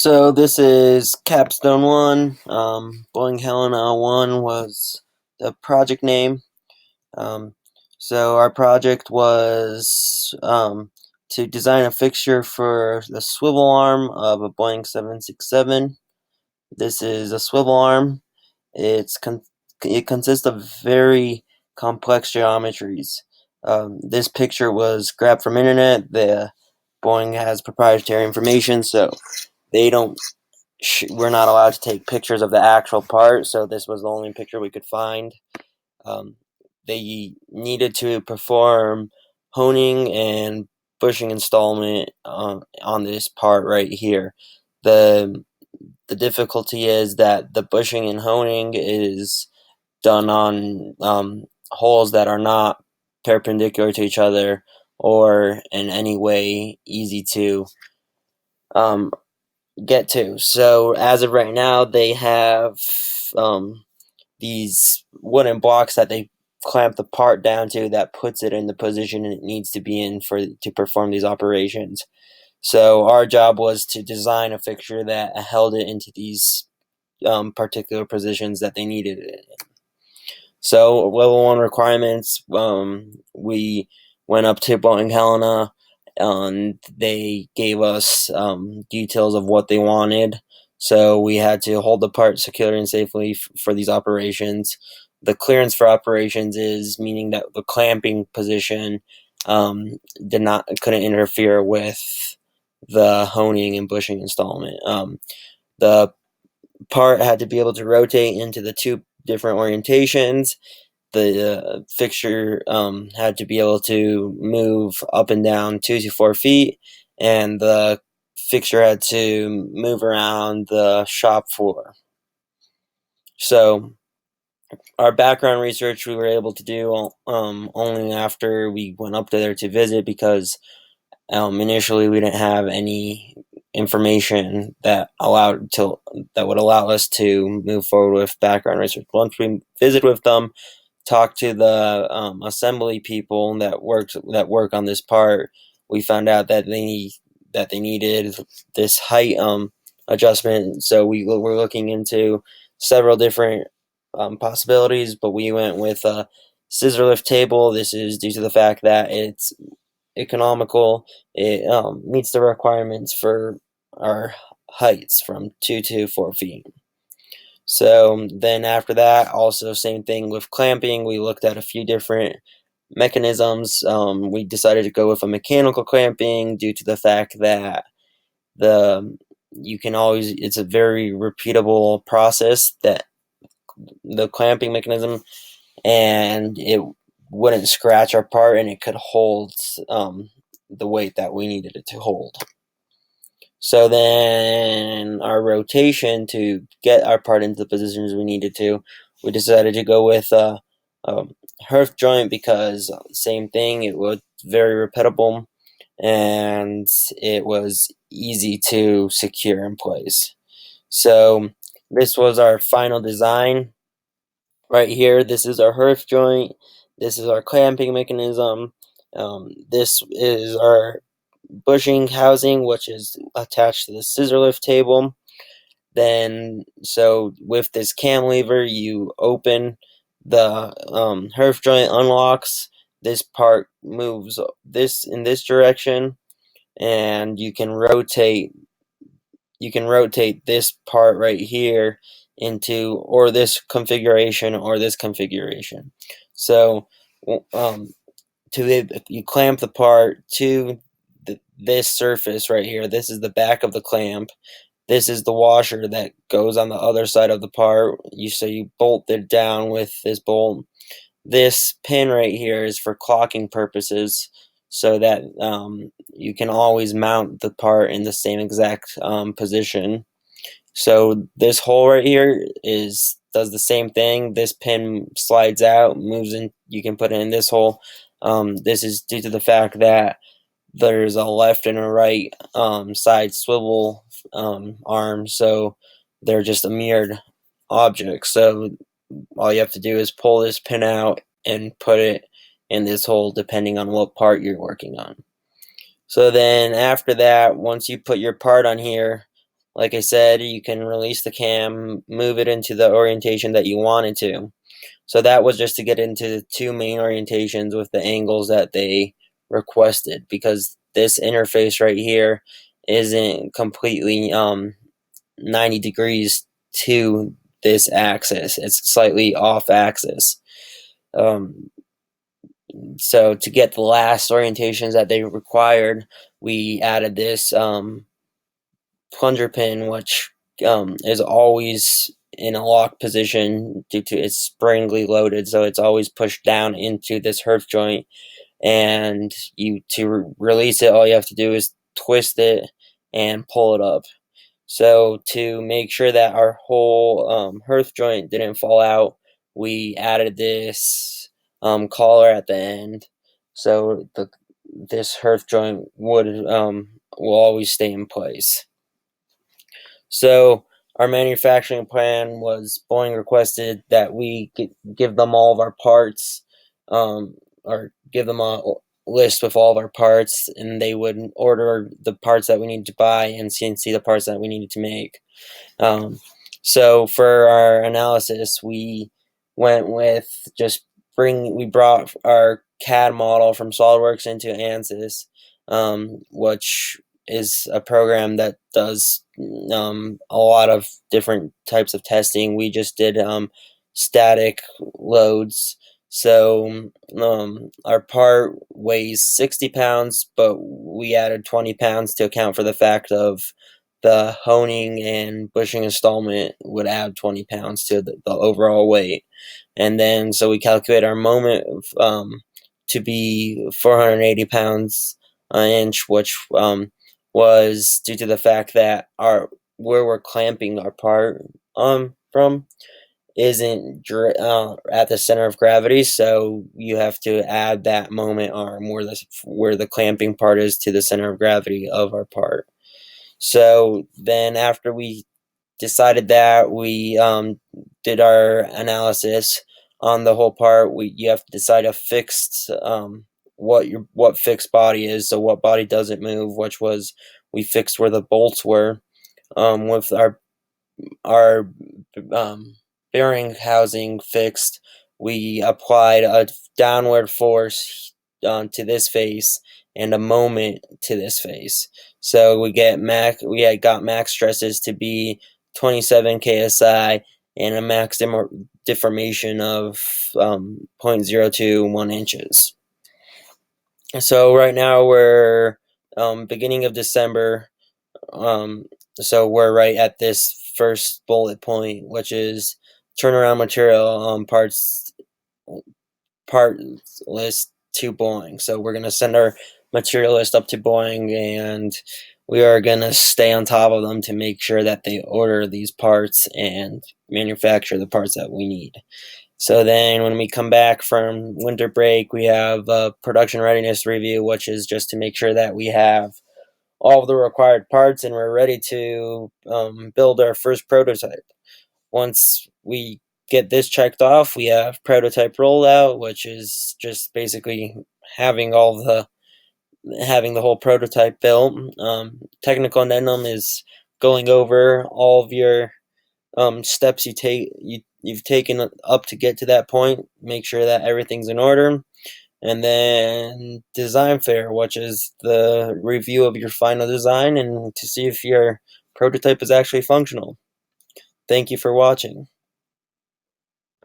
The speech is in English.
So this is Capstone 1. Boeing Helena 1 was the project name. Um, so our project was to design a fixture for the swivel arm of a Boeing 767. This is a swivel arm. It consists of very complex geometries. This picture was grabbed from internet. The Boeing has proprietary information, so they don't we're not allowed to take pictures of the actual part, so this was the only picture we could find. Um, they needed to perform honing and bushing installment on this part right here. The difficulty is that the bushing and honing is done on holes that are not perpendicular to each other or in any way easy to um, get to. So as of right now, they have these wooden blocks that they clamp the part down to that puts it in the position it needs to be in to perform these operations. So our job was to design a fixture that held it into these particular positions that they needed it in. So level 1 requirements, we went up to Boeing Helena and they gave us details of what they wanted. So we had to hold the part securely and safely for these operations. The clearance for operations is meaning that the clamping position couldn't interfere with the honing and bushing installment. The part had to be able to rotate into the two different orientations. The fixture had to be able to move up and down 2 to 4 feet, and the fixture had to move around the shop floor. So our background research we were able to do only after we went up there to visit, because initially we didn't have any information that would allow us to move forward with background research. Once we visited with them, talked to the assembly people that work on this part, we found out that they needed this height adjustment. So we were looking into several different possibilities, but we went with a scissor lift table. This is due to the fact that it's economical. It meets the requirements for our heights from 2 to 4 feet. So then after that, also same thing with clamping. We looked at a few different mechanisms. We decided to go with a mechanical clamping due to the fact that it's a very repeatable process, that the clamping mechanism, and it wouldn't scratch our part, and it could hold the weight that we needed it to hold. So then our rotation to get our part into the positions we needed to, we decided to go with a Herf joint, because same thing, it was very repeatable and it was easy to secure in place. So this was our final design right here. This is our Herf joint. This is our clamping mechanism. This is our bushing housing, which is attached to the scissor lift table. Then, so with this cam lever, you open the Herf joint, unlocks. This part moves in this direction, and you can rotate this part right here into or this configuration or this configuration. So you clamp the part to this surface right here. This is the back of the clamp. This is the washer that goes on the other side of the part. So you bolt it down with this bolt. This pin right here is for clocking purposes, so that you can always mount the part in the same exact position. So this hole right here does the same thing. This pin slides out, moves in. You can put it in this hole. This is due to the fact that there's a left and a right side swivel arm, so they're just a mirrored object. So all you have to do is pull this pin out and put it in this hole, depending on what part you're working on. So then after that, once you put your part on here, like I said, you can release the cam, move it into the orientation that you want it to. So that was just to get into the two main orientations with the angles that they requested, because this interface right here isn't completely 90 degrees to this axis. It's slightly off axis. Um, so to get the last orientations that they required, we added this plunger pin, which is always in a lock position due to it's springly loaded, so it's always pushed down into this herf joint. And release it, all you have to do is twist it and pull it up. So to make sure that our whole hearth joint didn't fall out, we added this collar at the end, so this hearth joint will always stay in place. So our manufacturing plan was Boeing requested that we give them all of our parts, or give them a list with all of our parts, and they would order the parts that we needed to buy and CNC the parts that we needed to make. So for our analysis, we went with we brought our CAD model from SolidWorks into ANSYS, which is a program that does a lot of different types of testing. We just did static loads. So our part weighs 60 pounds, but we added 20 pounds to account for the fact of the honing and bushing installment would add 20 pounds to the overall weight. And then so we calculate our moment to be 480 pounds an inch, which was due to the fact that where we're clamping our part from isn't at the center of gravity, so you have to add that moment arm where the clamping part is to the center of gravity of our part. So then after we decided that, we did our analysis on the whole part. You have to decide a fixed what fixed body is, so what body doesn't move, which was we fixed where the bolts were. With our bearing housing fixed, we applied a downward force to this face and a moment to this face. So we got max stresses to be 27 ksi and a max deformation of 0.021 inches. So right now we're beginning of December. So we're right at this first bullet point, which is turnaround material part list to Boeing. So we're going to send our material list up to Boeing, and we are going to stay on top of them to make sure that they order these parts and manufacture the parts that we need. So then when we come back from winter break, we have a production readiness review, which is just to make sure that we have all of the required parts and we're ready to build our first prototype. Once we get this checked off, we have prototype rollout, which is just basically having the whole prototype built. Technical addendum is going over all of your steps you've taken up to get to that point. Make sure that everything's in order. And then design fair, which is the review of your final design and to see if your prototype is actually functional. Thank you for watching.